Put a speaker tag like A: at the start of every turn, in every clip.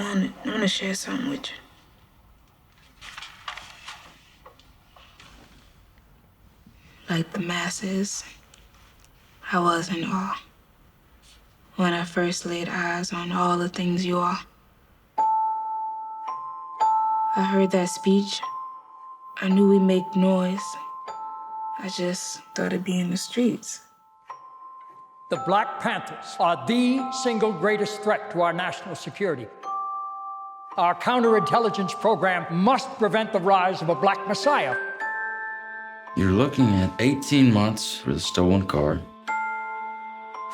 A: I wanna share something with you. Like the masses, I was in awe when I first laid eyes on all the things you are. I heard that speech. I knew we make noise. I just thought it'd be in the streets.
B: The Black Panthers are the single greatest threat to our national security. Our counterintelligence program must prevent the rise of a black messiah.
C: You're looking at 18 months for the stolen car,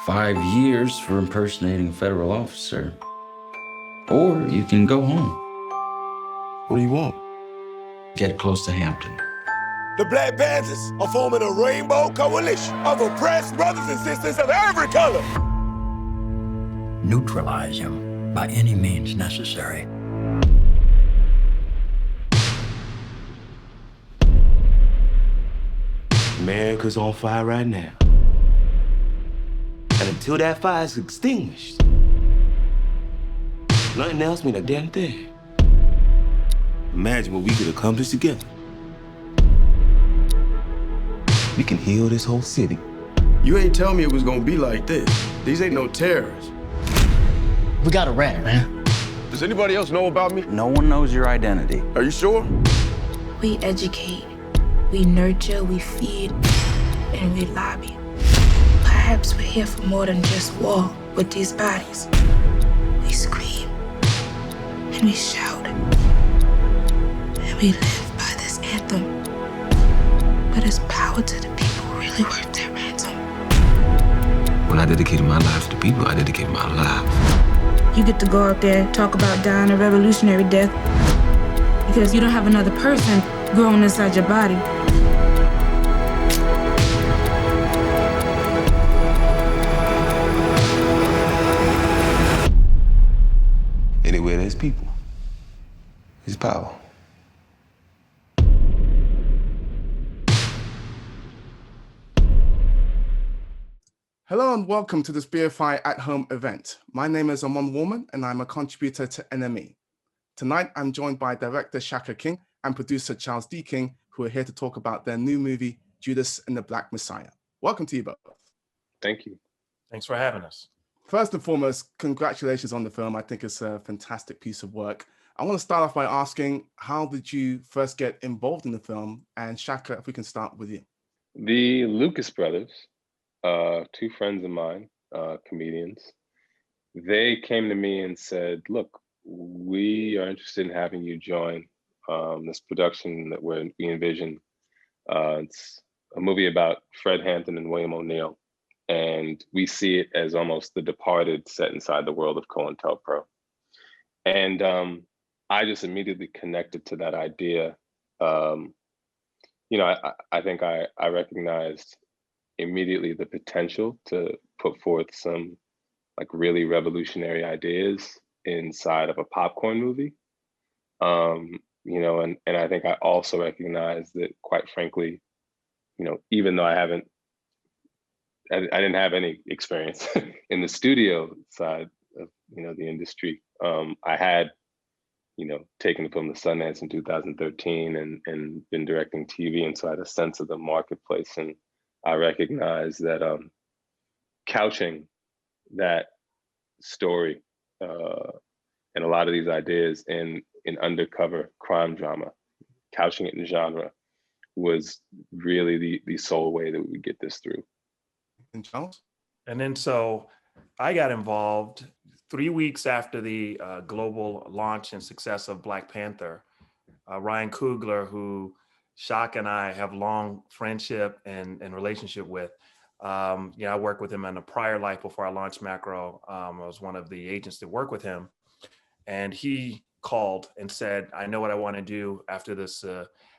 C: 5 years for impersonating a federal officer, or you can go home.
D: What do you want?
C: Get close to Hampton.
E: The Black Panthers are forming a rainbow coalition of oppressed brothers and sisters of every color.
F: Neutralize him by any means necessary.
E: America's on fire right now. And until that fire is extinguished, nothing else means a damn thing. Imagine what we could accomplish together. We can heal this whole city.
D: You ain't tell me it was gonna be like this. These ain't no terrorists.
F: We got a rat, man.
D: Does anybody else know about me?
F: No one knows your identity.
D: Are you sure?
A: We educate, we nurture, we feed, and we lobby. Perhaps we're here for more than just war with these bodies. We scream, and we shout, and we live by this anthem. But it's power to the people really worth their ransom.
G: When I dedicated my life to people, I dedicated my life.
A: You get to go out there and talk about dying a revolutionary death because you don't have another person growing inside your body.
E: Anywhere there's people, there's power.
H: Hello and welcome to this BFI at Home event. My name is Amon Warmann and I'm a contributor to NME. Tonight, I'm joined by director Shaka King and producer Charles D. King, who are here to talk about their new movie, Judas and the Black Messiah. Welcome to you both.
I: Thank you.
J: Thanks for having us.
H: First and foremost, congratulations on the film. I think it's a fantastic piece of work. I want to start off by asking, how did you first get involved in the film? And Shaka, if we can start with you.
I: The Lucas brothers, two friends of mine, comedians, they came to me and said, look, we are interested in having you join this production that we envision. It's a movie about Fred Hampton and William O'Neill. And we see it as almost The Departed set inside the world of COINTELPRO. And I just immediately connected to that idea. I think I recognized immediately the potential to put forth some like really revolutionary ideas inside of a popcorn movie. And I think I also recognized that, quite frankly, even though I didn't have any experience in the studio side of, the industry. I had, taken the film to Sundance in 2013 and been directing TV. And so I had a sense of the marketplace. And I recognized that couching that story and a lot of these ideas in undercover crime drama, couching it in genre was really the sole way that we would get this through.
H: And Charles?
J: And then so I got involved 3 weeks after the global launch and success of Black Panther. Ryan Coogler, who Shaka and I have long friendship and relationship with. I worked with him in a prior life before I launched Macro. I was one of the agents that worked with him. And he called and said, I know what I want to do after this,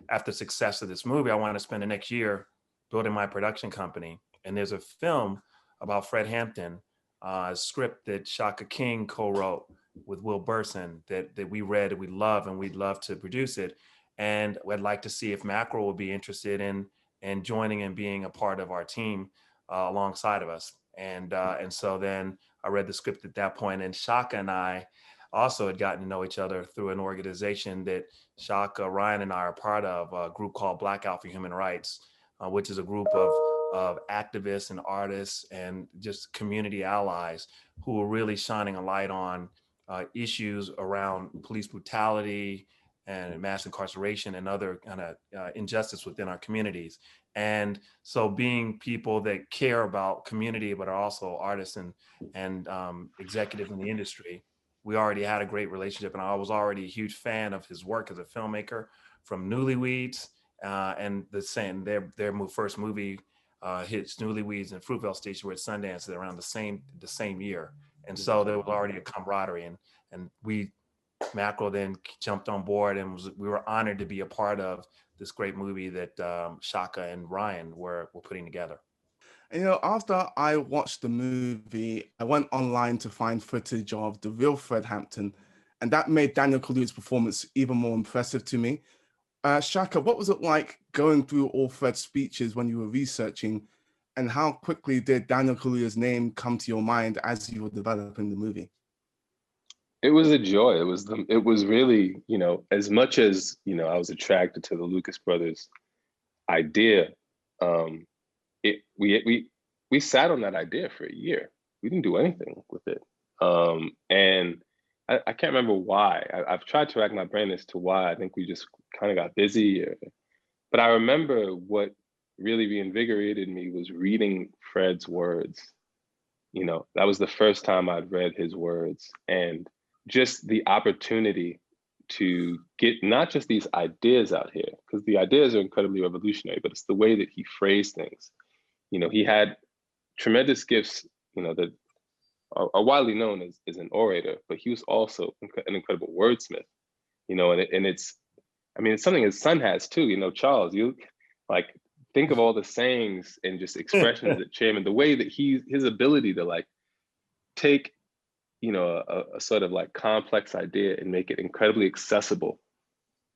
J: after success of this movie. I want to spend the next year building my production company. And there's a film about Fred Hampton, a script that Shaka King co-wrote with Will Burson that we read and we love, and we'd love to produce it. And I'd like to see if Macro would be interested in joining and being a part of our team alongside of us. And so then I read the script at that point, and Shaka and I also had gotten to know each other through an organization that Shaka, Ryan, and I are part of, a group called Blackout for Human Rights, which is a group of activists and artists and just community allies who are really shining a light on issues around police brutality and mass incarceration and other kind of injustice within our communities. And so being people that care about community, but are also artists and executives in the industry, we already had a great relationship. And I was already a huge fan of his work as a filmmaker, from Newlyweds and their first movie hits Newlyweds and Fruitvale Station were at Sundance around the same year. And so there was already a camaraderie, and Macro then jumped on board, and we were honored to be a part of this great movie that Shaka and Ryan were putting together.
H: And, after I watched the movie, I went online to find footage of the real Fred Hampton, and that made Daniel Kaluuya's performance even more impressive to me. Shaka, what was it like going through all Fred's speeches when you were researching, and how quickly did Daniel Kaluuya's name come to your mind as you were developing the movie?
I: It was a joy. It was really, as much as, I was attracted to the Lucas brothers idea, we sat on that idea for a year. We didn't do anything with it. And I can't remember why. I've tried to rack my brain as to why. I think we just kind of got busy. But I remember what really reinvigorated me was reading Fred's words. That was the first time I'd read his words, and just the opportunity to get not just these ideas out here, because the ideas are incredibly revolutionary, but it's the way that he phrased things. He had tremendous gifts, that are widely known as an orator, but he was also an incredible wordsmith, and it's something his son has too. Charles, you think of all the sayings and just expressions that Chairman, the way that his ability to take a sort of complex idea and make it incredibly accessible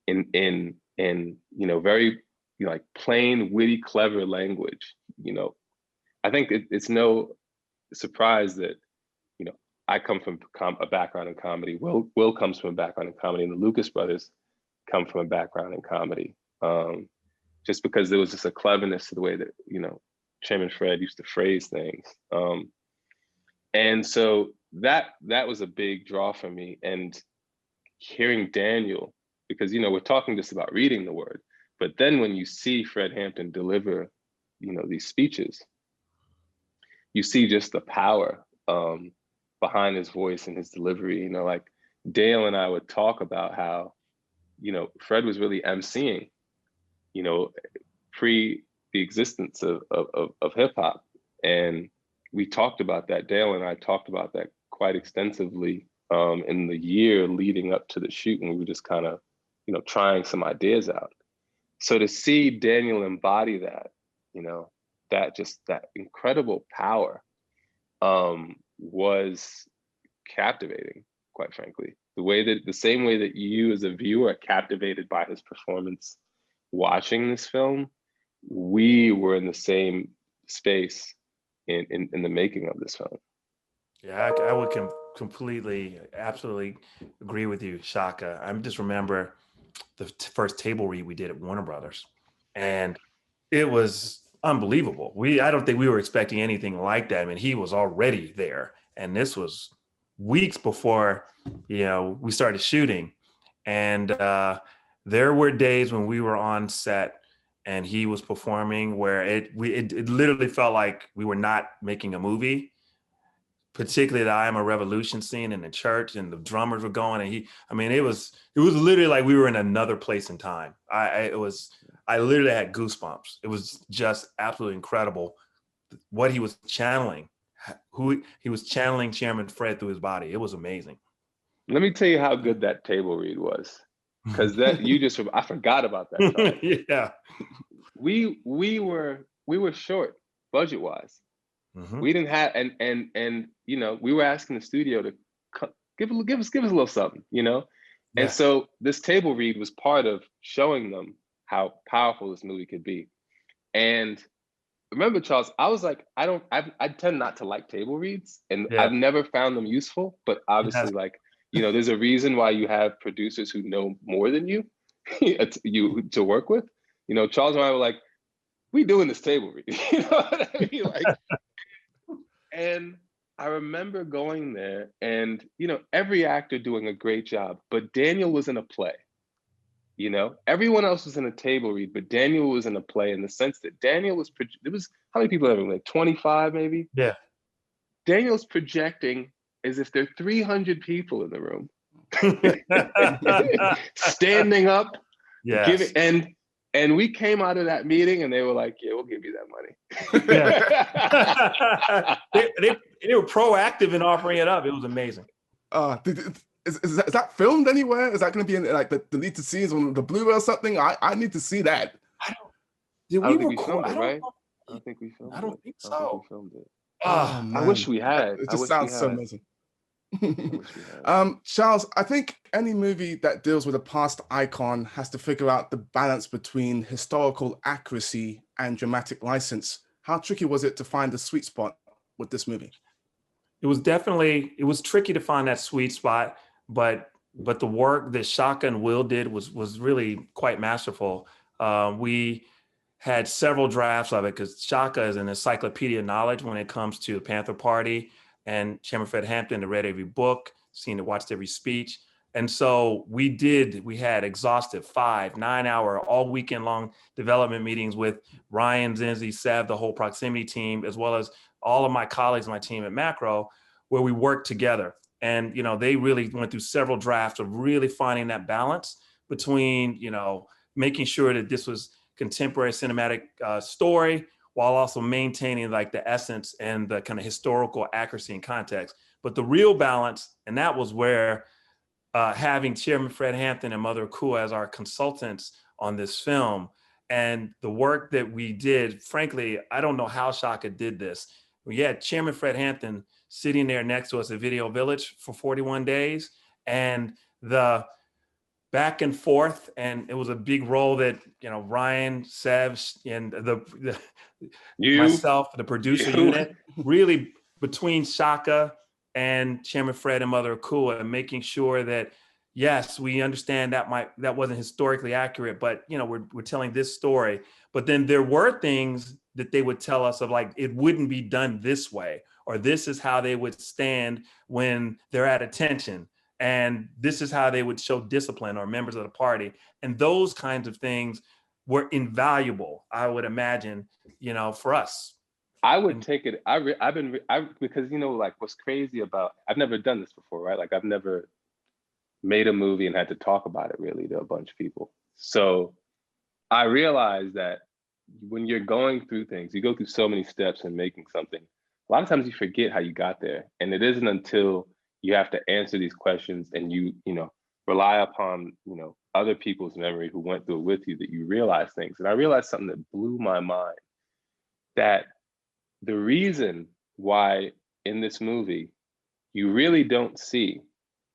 I: in very plain, witty, clever language. I think it's no surprise that I come from a background in comedy. Will comes from a background in comedy, and the Lucas brothers come from a background in comedy. Just because there was just a cleverness to the way that Chairman Fred used to phrase things. And so that was a big draw for me. And hearing Daniel, because we're talking just about reading the word, but then when you see Fred Hampton deliver these speeches, you see just the power behind his voice and his delivery. Dale and I would talk about how Fred was really emceeing pre the existence of hip hop. And we talked about that. Dale and I talked about that quite extensively in the year leading up to the shoot, and we were just kind of, trying some ideas out. So to see Daniel embody that, that incredible power was captivating, quite frankly. The same way that you as a viewer are captivated by his performance watching this film, we were in the same space in the making of this film.
J: Yeah, I would absolutely agree with you, Shaka. I just remember the first table read we did at Warner Bros. And it was unbelievable. I don't think we were expecting anything like that. He was already there. And this was weeks before, we started shooting. And there were days when we were on set and he was performing where it literally felt like we were not making a movie, particularly the I Am a Revolution scene in the church, and the drummers were going, and it was literally like we were in another place in time. I literally had goosebumps. It was just absolutely incredible what he was channeling, he was channeling Chairman Fred through his body. It was amazing.
I: Let me tell you how good that table read was. Because I forgot about that.
J: Yeah.
I: We were short budget wise. Mm-hmm. We didn't have, and we were asking the studio to give us a little something, Yeah. And so this table read was part of showing them how powerful this movie could be. And remember, Charles, I was like, I tend not to like table reads, and I've never found them useful, but obviously There's a reason why you have producers who know more than you, to work with. Charles and I were like, we doing this table read. You know what I mean? And I remember going there and, every actor doing a great job, but Daniel was in a play. Everyone else was in a table read, but Daniel was in a play in the sense that Daniel was, how many people ever, like 25 maybe?
J: Yeah.
I: Daniel's projecting as if there are 300 people in the room. Standing up,
J: yes.
I: And we came out of that meeting and they were like, yeah, we'll give you that money.
J: Yeah. they were proactive in offering it up. It was amazing.
H: Is that filmed anywhere? Is that going to be in like the deleted scenes on the Blu-ray or something? I need to see that.
I: I don't think we filmed it, right? I don't think we filmed it.
J: I don't think so.
I: I don't think we filmed it.
H: Oh,
I: I wish we had.
H: It just sounds so amazing. Charles, I think any movie that deals with a past icon has to figure out the balance between historical accuracy and dramatic license. How tricky was it to find the sweet spot with this movie?
J: It was tricky to find that sweet spot, but the work that Shaka and Will did was really quite masterful. We had several drafts of it because Shaka is an encyclopedia of knowledge when it comes to the Panther Party, and Chairman Fred Hampton had read every book, watched every speech. And so we had exhaustive 5, 9-hour, all weekend long development meetings with Ryan, Zinzi, Sev, the whole proximity team, as well as all of my colleagues on my team at Macro, where we worked together. And, they really went through several drafts of really finding that balance between, making sure that this was contemporary cinematic story, while also maintaining like the essence and the kind of historical accuracy and context. But the real balance, and that was where having Chairman Fred Hampton and Mother Akua as our consultants on this film, and the work that we did, frankly, I don't know how Shaka did this. We had Chairman Fred Hampton sitting there next to us at Video Village for 41 days, and the back and forth, and it was a big role that Ryan, Sev, and myself, the producer unit, really between Shaka and Chairman Fred and Mother Akua, and making sure that yes, we understand that wasn't historically accurate, but we're telling this story. But then there were things that they would tell us of like it wouldn't be done this way, or this is how they would stand when they're at attention. And this is how they would show discipline or members of the party. And those kinds of things were invaluable, I would imagine, for us.
I: I would take it. Because, like what's crazy about, I've never done this before, right? Like I've never made a movie and had to talk about it really to a bunch of people. So I realized that when you're going through things, you go through so many steps in making something. A lot of times you forget how you got there. And it isn't until you have to answer these questions and you rely upon, other people's memory who went through it with you that you realize things. And I realized something that blew my mind, that the reason why in this movie you really don't see,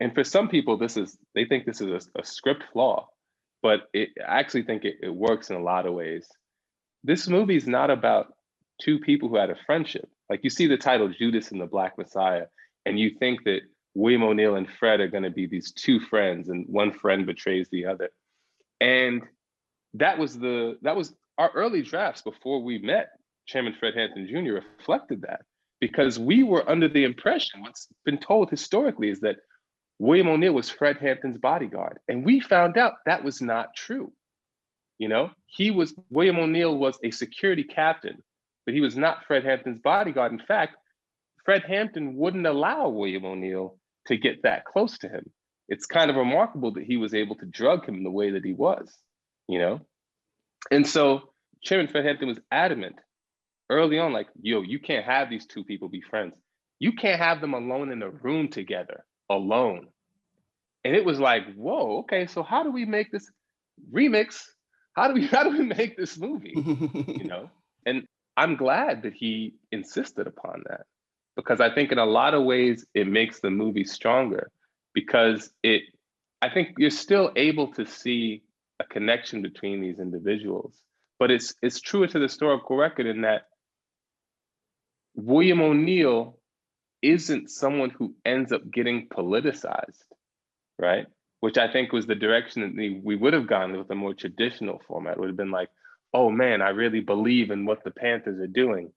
I: and for some people they think this is a script flaw, but I actually think it works in a lot of ways. This movie is not about two people who had a friendship. Like you see the title Judas and the Black Messiah, and you think that William O'Neill and Fred are going to be these two friends, and one friend betrays the other. And that was our early drafts before we met. Chairman Fred Hampton Jr. reflected that, because we were under the impression, what's been told historically is that William O'Neill was Fred Hampton's bodyguard. And we found out that was not true. William O'Neill was a security captain, but he was not Fred Hampton's bodyguard. In fact, Fred Hampton wouldn't allow William O'Neill to get that close to him. It's kind of remarkable that he was able to drug him the way that he was, And so Chairman Fred Hampton was adamant early on, like, you can't have these two people be friends. You can't have them alone in a room together, alone. And it was like, whoa, okay, so how do we make this remix? How do we make this movie? And I'm glad that he insisted upon that, because I think in a lot of ways it makes the movie stronger, because I think you're still able to see a connection between these individuals, but it's truer to the historical record in that William O'Neill isn't someone who ends up getting politicized. right? Which I think was the direction that we would have gone with a more traditional format. It would have been like, oh man, I really believe in what the Panthers are doing,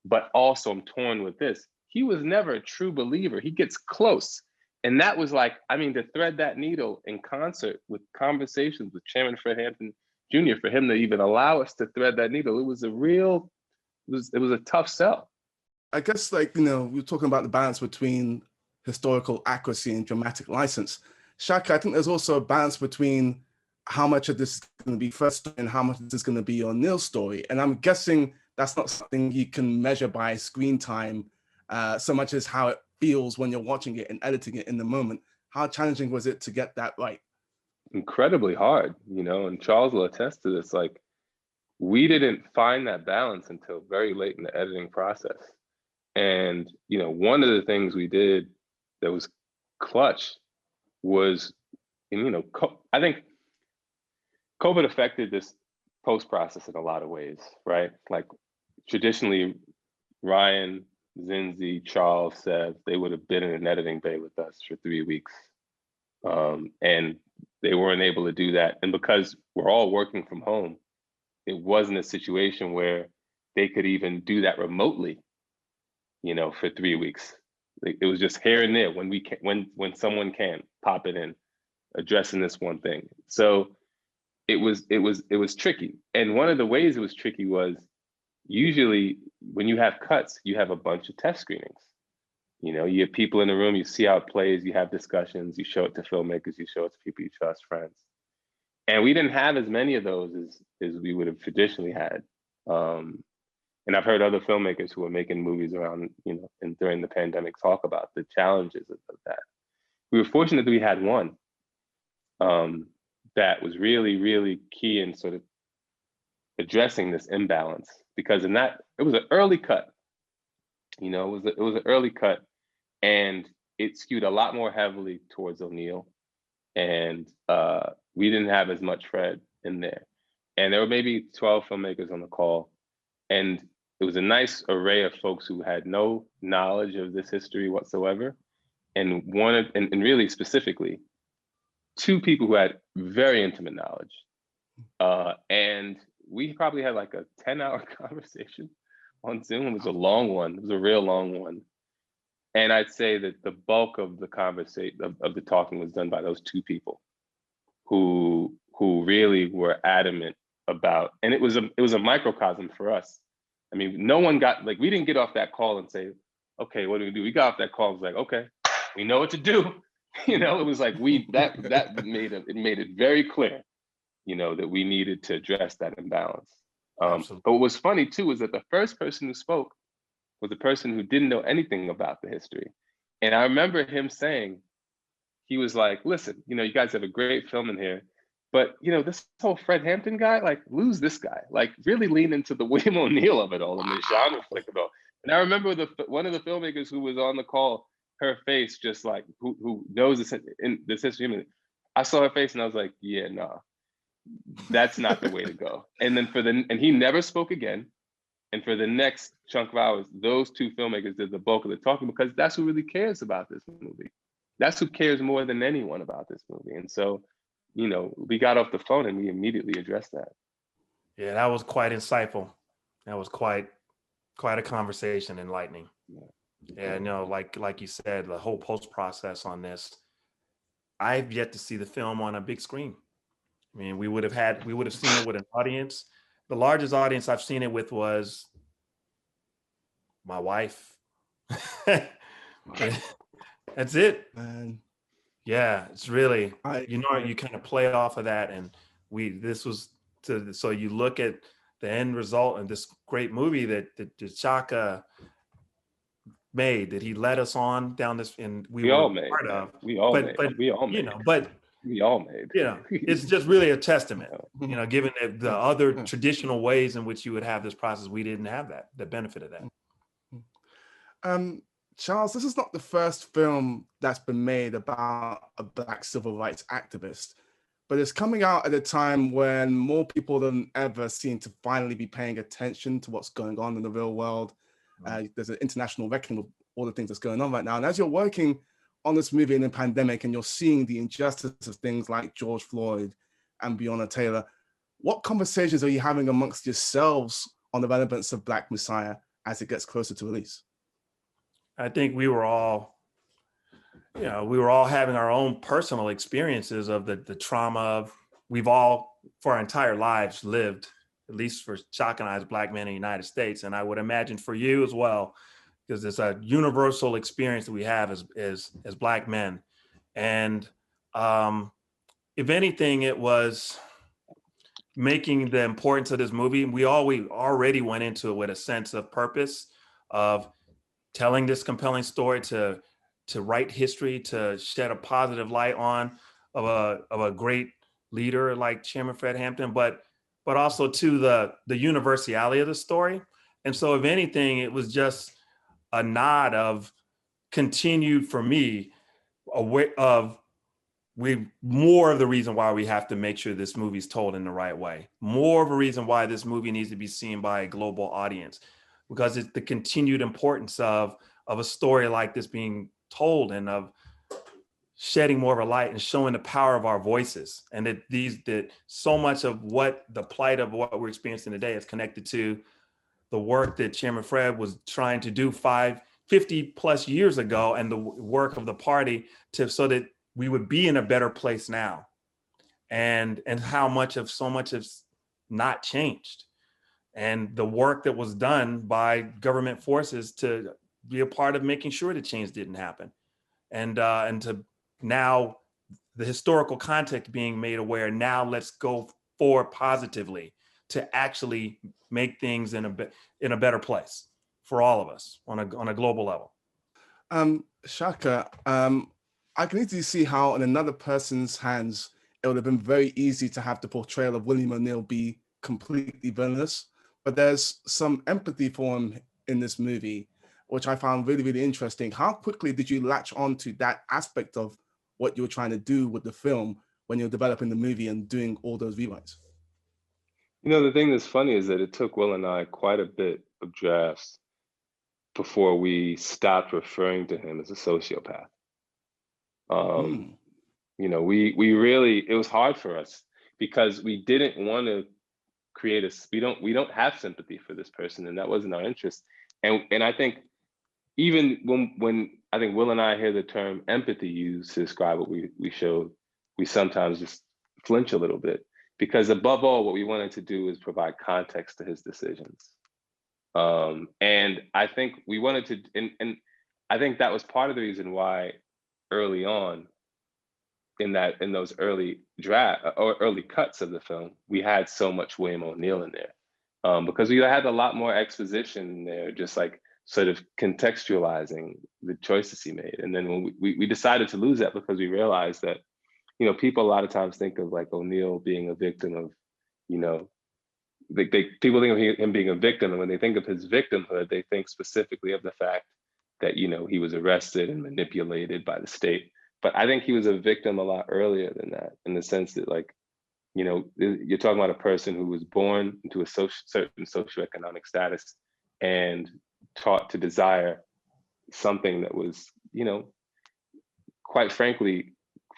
I: but also I'm torn with this. He was never a true believer. He gets close. And that was like, I mean, to thread that needle in concert with conversations with Chairman Fred Hampton Jr., for him to even allow us to thread that needle, it was a tough sell.
H: I guess, like, we're talking about the balance between historical accuracy and dramatic license. Shaka, I think there's also a balance between how much of this is going to be first story and how much of this is going to be your nil story. And I'm guessing that's not something you can measure by screen time so much as how it feels when you're watching it and editing it in the moment. How challenging was it to get that right?
I: Incredibly hard, and Charles will attest to this. Like, we didn't find that balance until very late in the editing process. And, one of the things we did that was clutch was, I think COVID affected this post-process in a lot of ways, right? Like, traditionally, Ryan, Zinzi, Charles, Sev, they would have been in an editing bay with us for 3 weeks. And they weren't able to do that. And because we're all working from home, it wasn't a situation where they could even do that remotely, for 3 weeks. It was just here and there when someone can pop it in, addressing this one thing. So it was tricky. And one of the ways it was tricky was usually when you have cuts, you have a bunch of test screenings. You have people in the room, you see how it plays, you have discussions, you show it to filmmakers, you show it to people you trust, friends. And we didn't have as many of those as we would have traditionally had. And I've heard other filmmakers who are making movies around, and during the pandemic talk about the challenges of that. We were fortunate that we had one that was really, really key in sort of addressing this imbalance, because it was an early cut. It was an early cut, and it skewed a lot more heavily towards O'Neill, and we didn't have as much Fred in there. And there were maybe 12 filmmakers on the call, and it was a nice array of folks who had no knowledge of this history whatsoever, and really specifically, 2 people who had very intimate knowledge. And we probably had like a 10-hour conversation on Zoom. It was a long one. It was a real long one. And I'd say that the bulk of the conversation, of the talking, was done by those 2 people who really were adamant about, and it was a microcosm for us. I mean, no one we didn't get off that call and say, okay, what do we do? We got off that call and was like, okay, we know what to do. It was like that made it very clear, that we needed to address that imbalance. But what was funny too was that the first person who spoke was the person who didn't know anything about the history. And I remember him saying, he was like, listen, you guys have a great film in here, but this whole Fred Hampton guy, like, lose this guy, like really lean into the William O'Neill of it all and the genre flick of it all. And I remember one of the filmmakers who was on the call, her face just like, who knows this history. I saw her face and I was like, yeah, no, that's not the way to go. And then and he never spoke again. And for the next chunk of hours, those 2 filmmakers did the bulk of the talking, because that's who really cares about this movie. That's who cares more than anyone about this movie. And so, we got off the phone and we immediately addressed that.
J: Yeah, that was quite insightful. That was quite a conversation, enlightening. Yeah, like you said, the whole post process on this, I've yet to see the film on a big screen. I mean, we would have seen it with an audience. The largest audience I've seen it with was my wife. That's it.
H: Man.
J: Yeah, it's really, you kind of play off of that. And so you look at the end result and this great movie that Shaka made, that he led us on down this, and we all made part of.
I: We all made.
J: It's just really a testament, given the other traditional ways in which you would have this process, we didn't have the benefit of that.
H: Charles, this is not the first film that's been made about a Black civil rights activist, but it's coming out at a time when more people than ever seem to finally be paying attention to what's going on in the real world. There's an international reckoning with all the things that's going on right now. And as you're working on this movie in the pandemic and you're seeing the injustice of things like George Floyd and Breonna Taylor, what conversations are you having amongst yourselves on the relevance of Black Messiah as it gets closer to release?
J: I think we were all having our own personal experiences of the trauma of we've all for our entire lives lived, at least for Shaka and I as Black men in the United States. And I would imagine for you as well, because it's a universal experience that we have as Black men. And if anything, it was making the importance of this movie. We already went into it with a sense of purpose of telling this compelling story to write history, to shed a positive light on of a great leader like Chairman Fred Hampton, but also to the universality of the story. And so if anything, it was just a nod of continued, for me, more of the reason why we have to make sure this movie's told in the right way. More of a reason why this movie needs to be seen by a global audience, because it's the continued importance of a story like this being told and of shedding more of a light and showing the power of our voices. And that so much of what the plight of what we're experiencing today is connected to the work that Chairman Fred was trying to do 50 plus years ago, and the work of the party so that we would be in a better place now, and how so much has not changed, and the work that was done by government forces to be a part of making sure that change didn't happen, and to now the historical context being made aware. Now let's go forward positively to actually make things in a better place for all of us on a global level.
H: Shaka, I can easily see how in another person's hands, it would have been very easy to have the portrayal of William O'Neill be completely villainous, but there's some empathy for him in this movie, which I found really, really interesting. How quickly did you latch on to that aspect of what you were trying to do with the film when you're developing the movie and doing all those rewrites?
I: You know, the thing that's funny is that it took Will and I quite a bit of drafts before we stopped referring to him as a sociopath. You know, we really, it was hard for us because we didn't want to create we don't have sympathy for this person, and that wasn't our interest. And I think even when I think Will and I hear the term empathy used to describe what we showed, we sometimes just flinch a little bit, because above all, what we wanted to do is provide context to his decisions. And I think we wanted to, and I think that was part of the reason why early on in those early draft or early cuts of the film, we had so much William O'Neill in there, because we had a lot more exposition in there, just like sort of contextualizing the choices he made. And then when we decided to lose that, because we realized that, you know, people a lot of times think of like O'Neill being a victim of, you know, people think of him being a victim, and when they think of his victimhood, they think specifically of the fact that, you know, he was arrested and manipulated by the state. But I think he was a victim a lot earlier than that, in the sense that, like, you know, you're talking about a person who was born into a certain socioeconomic status and taught to desire something that was, you know, quite frankly,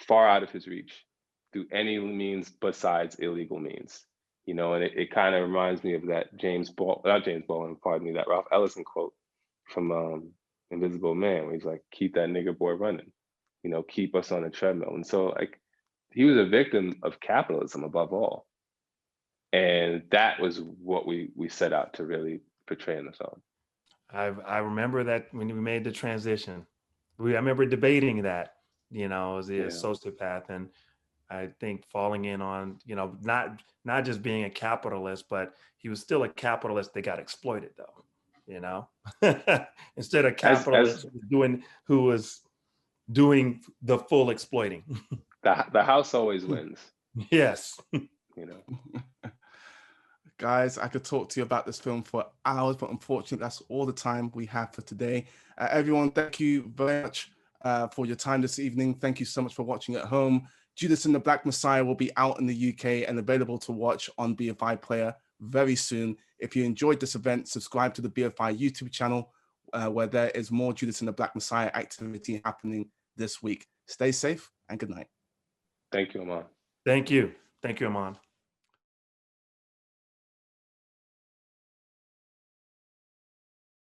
I: far out of his reach through any means besides illegal means. You know, and it kind of reminds me of that that Ralph Ellison quote from Invisible Man, where he's like, keep that nigger boy running, you know, keep us on a treadmill. And so, like, he was a victim of capitalism above all. And that was what we set out to really portray in the film.
J: I remember that when we made the transition, I remember debating that, you know, as a sociopath, and I think falling in on, you know, not just being a capitalist, but he was still a capitalist that got exploited, though, you know, instead of capitalist who was doing the full exploiting.
I: The house always wins.
J: Yes.
I: You know.
H: Guys, I could talk to you about this film for hours, but unfortunately, that's all the time we have for today. Everyone, thank you very much for your time this evening. Thank you so much for watching at home. Judas and the Black Messiah will be out in the UK and available to watch on BFI Player very soon. If you enjoyed this event, subscribe to the BFI YouTube channel, where there is more Judas and the Black Messiah activity happening this week. Stay safe and good night.
I: Thank you, Amon.
J: Thank you. Thank you, Amon.